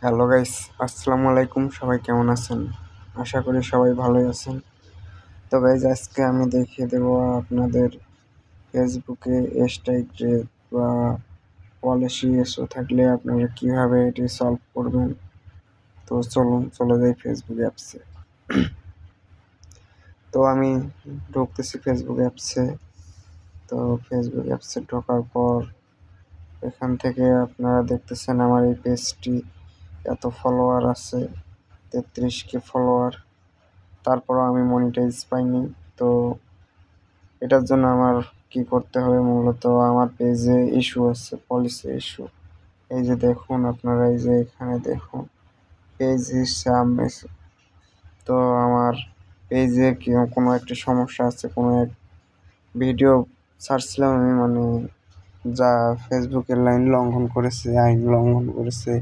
Hello guys, আসসালামু আলাইকুম। সবাই কেমন আছেন? আশা করি সবাই ভালোই আছেন। তো গাইস, আজকে আমি দেখিয়ে দেবো আপনাদের ফেসবুকে স্ট্রাইক রেট বা পলিসি ইস্যু থাকলে আপনারা কিভাবে এটি সলভ করবেন। তো চলুন চলে যাই ফেসবুক অ্যাপসে। তো আমি ঢুকতেছি ফেসবুক অ্যাপসে। তো ফেসবুক অ্যাপসে ঢোকার পর এখান থেকে আপনারা দেখতেছেন আমার এই পেজটি এত ফলোয়ার আছে, 33K ফলোয়ার। তারপরও আমি মনিটাইজ পাইনি। তো এটার জন্য আমার কি করতে হবে? মূলত আমার পেজে ইস্যু আছে, পলিসি ইস্যু। এই যে দেখুন আপনারা, এই যে এখানে দেখুন পেজ সাবমিট। তো আমার পেজে কি কোনো একটা সমস্যা আছে, কোনো এক ভিডিও ছাড়ছিলাম আমি, মানে যা ফেসবুকের আইন লঙ্ঘন করেছে,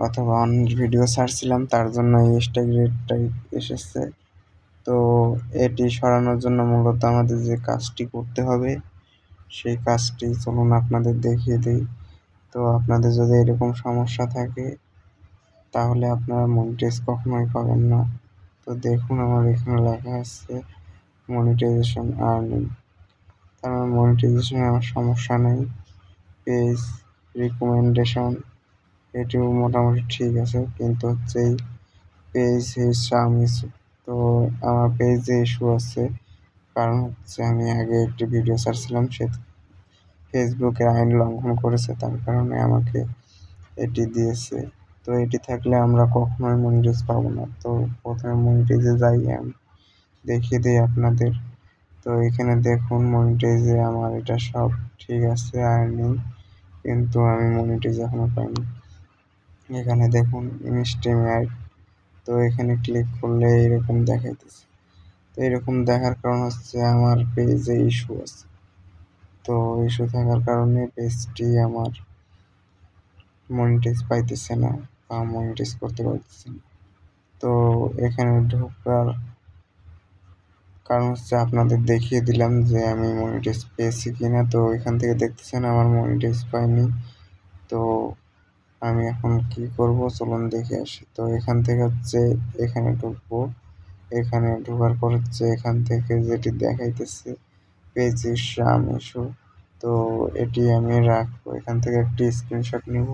অথবা অন্য ভিডিও ছাড়ছিলাম, তার জন্য এই স্ট্রাইক রেটটাই এসেছে। তো এটি সরানোর জন্য মূলত আমাদের যে কাজটি করতে হবে, সেই কাজটি চলুন আপনাদের দেখিয়ে দিই। তো আপনাদের যদি এরকম সমস্যা থাকে তাহলে আপনারা মনিটাইজ কখনোই পাবেন না। তো দেখুন আমার এখানে লেখা আছে মনিটাইজেশন আর্নিং। তার মানে মনিটাইজেশনে আমার সমস্যা নেই। পেজ রিকমেন্ডেশন এটিও মোটামুটি ঠিক আছে, কিন্তু হচ্ছে এই পেজ ইস্যু। তো আমার পেজে ইস্যু আছে, কারণ হচ্ছে আমি আগে একটি ভিডিও ছাড়ছিলাম, সে ফেসবুকের আইন লঙ্ঘন করেছে, তার কারণে আমাকে এটি দিয়েছে। তো এটি থাকলে আমরা কখনোই মনিটাইজ পাবো না। তো প্রথমে মনিটাইজে যাই, আমি দেখিয়ে দিই আপনাদের। তো এখানে দেখুন মনিটাইজে আমার এটা সব ঠিক আছে, আর্নিং, কিন্তু আমি মনিটাইজ এখনো পাইনি। এখানে দেখুন ইনস্ট্রিম অ্যাড। তো এখানে ক্লিক করলে এরকম দেখাইতেছে। তো এরকম দেখার কারণ হচ্ছে আমার পেজে ইস্যু আছে। তো ইস্যু থাকার কারণে পেজটি আমার মনিটাইজ পাইতেছে না বা মনিটাইজ করতে পারতেছে না। তো এখানে ঢোকার কারণ হচ্ছে আপনাদের দেখিয়ে দিলাম যে আমি মনিটাইজ পেয়েছি কিনা। তো এখান থেকে দেখতেছেন আমার মনিটাইজ পাইনি। তো আমি এখন কি করব, চলুন দেখে আসি। তো এখান থেকে হচ্ছে এখানে ঢুকবো। এখানে ঢোকার পর হচ্ছে এখান থেকে যেটি দেখাইতেছে পেজ ইস্যু, তো এটি আমি রাখবো। এখান থেকে একটি স্ক্রিনশট নিব।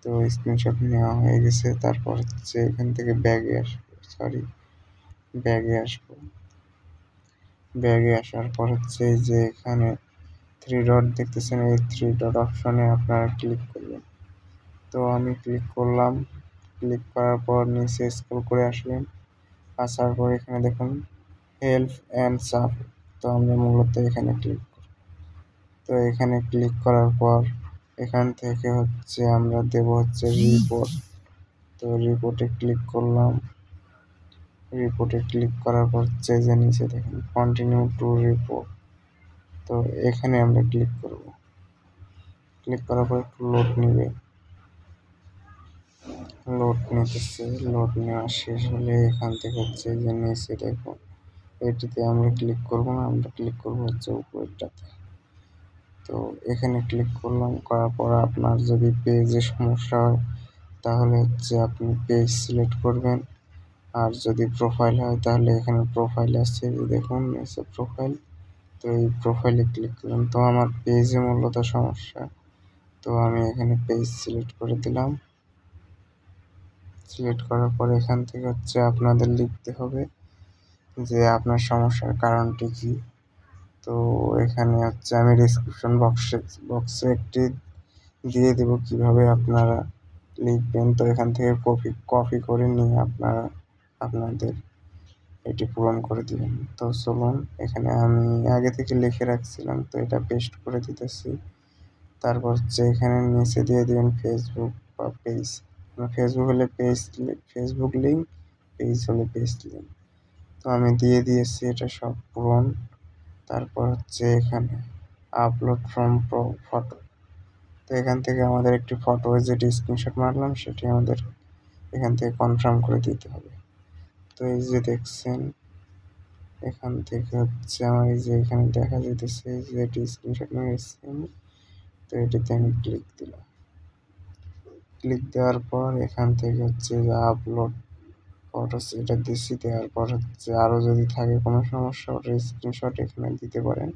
তো স্ক্রিনশট নেওয়া হয়ে গেছে। তারপর হচ্ছে এখান থেকে ব্যাগে আসবো। ব্যাগে আসার পর হচ্ছে এই যে এখানে থ্রি ডট দেখতেছেন, এই থ্রি ডট অপশনে আপনারা ক্লিক করবেন। তো আমি ক্লিক করলাম। ক্লিক করার পর নিচে স্ক্রল করে আসবেন। আসার পর এখানে দেখুন হেল্প অ্যান্ড সাপোর্ট। তো আমরা মূলত এখানে ক্লিক করব। তো এখানে ক্লিক করার পর এখান থেকে হচ্ছে আমরা দেব হচ্ছে রিপোর্ট। তো রিপোর্টে ক্লিক করলাম। রিপোর্টে ক্লিক করার পর হচ্ছে যে নিচে দেখুন কন্টিনিউ টু রিপোর্ট। তো এখানে আমরা ক্লিক করব। ক্লিক করার পর একটু লোড নিবে, লোড নিতেছে। লোড নেওয়া শেষ হলে এখান থেকে হচ্ছে যে নিচে দেখুন এটিতে আমরা ক্লিক করব না, আমরা ক্লিক করব হচ্ছে উপরেরটাতে। তো এখানে ক্লিক করলাম, করার পর আপনার যদি পেজে সমস্যা হয় তাহলে হচ্ছে আপনি পেজ সিলেক্ট করবেন। আর যদি প্রোফাইল হয় তাহলে এখানে প্রোফাইল আছে, দেখুন নিচে প্রোফাইল। তো এই প্রোফাইলে ক্লিক করলাম। তো আমার পেজে মূলত সমস্যা, তো আমি এখানে পেজ সিলেক্ট করে দিলাম। সিলেক্ট করার পর এখান থেকে হচ্ছে আপনাদের লিখতে হবে যে আপনার সমস্যার কারণটি কি। তো এখানে হচ্ছে আমি ডিসক্রিপশন বক্সে একটি দিয়ে দেব কিভাবে আপনারা লিখবেন। তো এখান থেকে কপি করে নিয়ে আপনারা আপনাদের এটি পূরণ করে দিবেন। তো চলুন, এখানে আমি আগে থেকে লিখে রাখছিলাম, তো এটা পেস্ট করে দিতেছি। তারপর হচ্ছে এখানে নিচে দিয়ে দিবেন ফেসবুক বা পেজ। ফেসবুক হলে ফেসবুক লিঙ্ক, পেজ হলে পেজ লিঙ্ক। তো আমি দিয়ে দিয়েছি এটা সব পূরণ। তারপর হচ্ছে এখানে আপলোড ফ্রম ফটো। তো এখান থেকে আমাদের একটি ফটো যেটি স্ক্রিনশট মারলাম সেটি আমাদের এখান থেকে কনফার্ম করে দিতে হবে। তো এই যে দেখছেন এখান থেকে হচ্ছে আমার এই যে এখানে দেখা যেতেছে এই যে এটি স্ক্রিনশট মেরেছি আমি। তো এটিতে আমি ক্লিক দিলাম। ক্লিক দেওয়ার পর এখান থেকে হচ্ছে যে আপলোড ফটোস এটা দিচ্ছি। দেওয়ার পর হচ্ছে আরও যদি থাকে কোনো সমস্যা ওটার স্ক্রিনশট এখানে দিতে পারেন।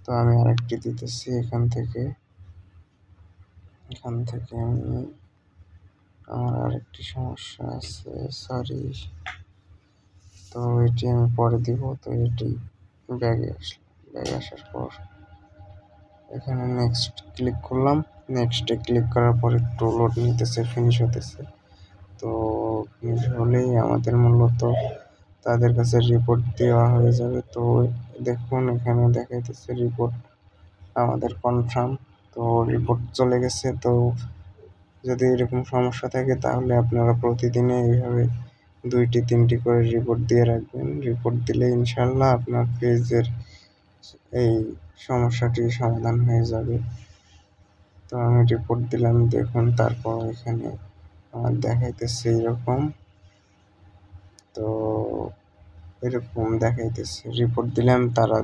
তো আমি আরেকটি দিতেছি এখান থেকে আমি আমার আরেকটি সমস্যা আছে, সরি। তো এটি আমি পরে দিব। তো এটি ব্যাগে আসার পর এখানে নেক্সট ক্লিক করলাম। নেক্সটে ক্লিক করার পর একটু লোড নিতেছে, ফিনিশ হতেছে। তো ফিনিশ হলেই আমাদের মূলত তাদের কাছে রিপোর্ট দেওয়া হয়ে যাবে। তো দেখুন এখানে দেখাইতেছে রিপোর্ট আমাদের কনফার্ম। তো রিপোর্ট চলে গেছে। তো যদি এরকম সমস্যা থাকে তাহলে আপনারা প্রতিদিনে এইভাবে 2-3টি করে রিপোর্ট দিয়ে রাখবেন। রিপোর্ট দিলে ইনশাল্লাহ আপনার পেজের এই সমস্যাটির সমাধান হয়ে যাবে। তো আমি রিপোর্ট দিলাম, দেখুন তারপর এখানে আমার দেখাইতেছে এরকম। তো এরকম দেখাইতেছে রিপোর্ট দিলাম, তারা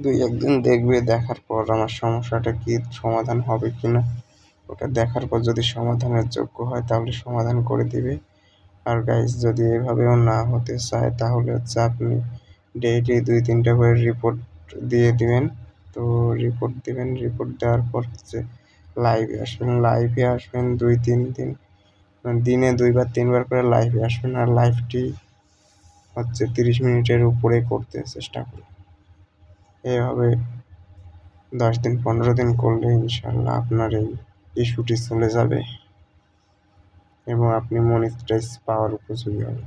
2-1 দিন দেখবে। দেখার পর আমার সমস্যাটা কি সমাধান হবে কিনা ওটা দেখার পর যদি সমাধানের যোগ্য হয় তাহলে সমাধান করে দিবে। আর গাইস যদি এভাবেও না হতে চায় তাহলে হচ্ছে আপনি ডেইলি 2-3টা করে রিপোর্ট দিয়ে দিবেন। তো রিপোর্ট দিবেন, রিপোর্ট দেওয়ার পর হচ্ছে লাইভে আসবেন 2-3 দিন, দিনে 2-3 বার করে লাইভে আসবেন। আর লাইভটি হচ্ছে 30 মিনিটের উপরে করতে চেষ্টা করুন। এভাবে 10-15 দিন করলে ইনশাল্লাহ আপনার এই ইস্যুটি চলে যাবে এবং আপনি মনিটাইজ পাওয়ার উপযোগী হবে।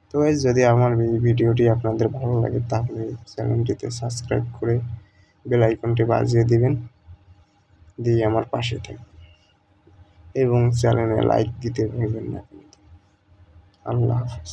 তো গাইস যদি আমার এই ভিডিওটি আপনাদের ভালো লাগে তাহলে চ্যানেলটিতে সাবস্ক্রাইব করে বেল আইকনটি বাজিয়ে দিবেন, দিয়ে আমার পাশে থাকবেন এবং চ্যানেলে লাইক দিতে ভুলবেন না কিন্তু। আল্লাহ হাফেজ।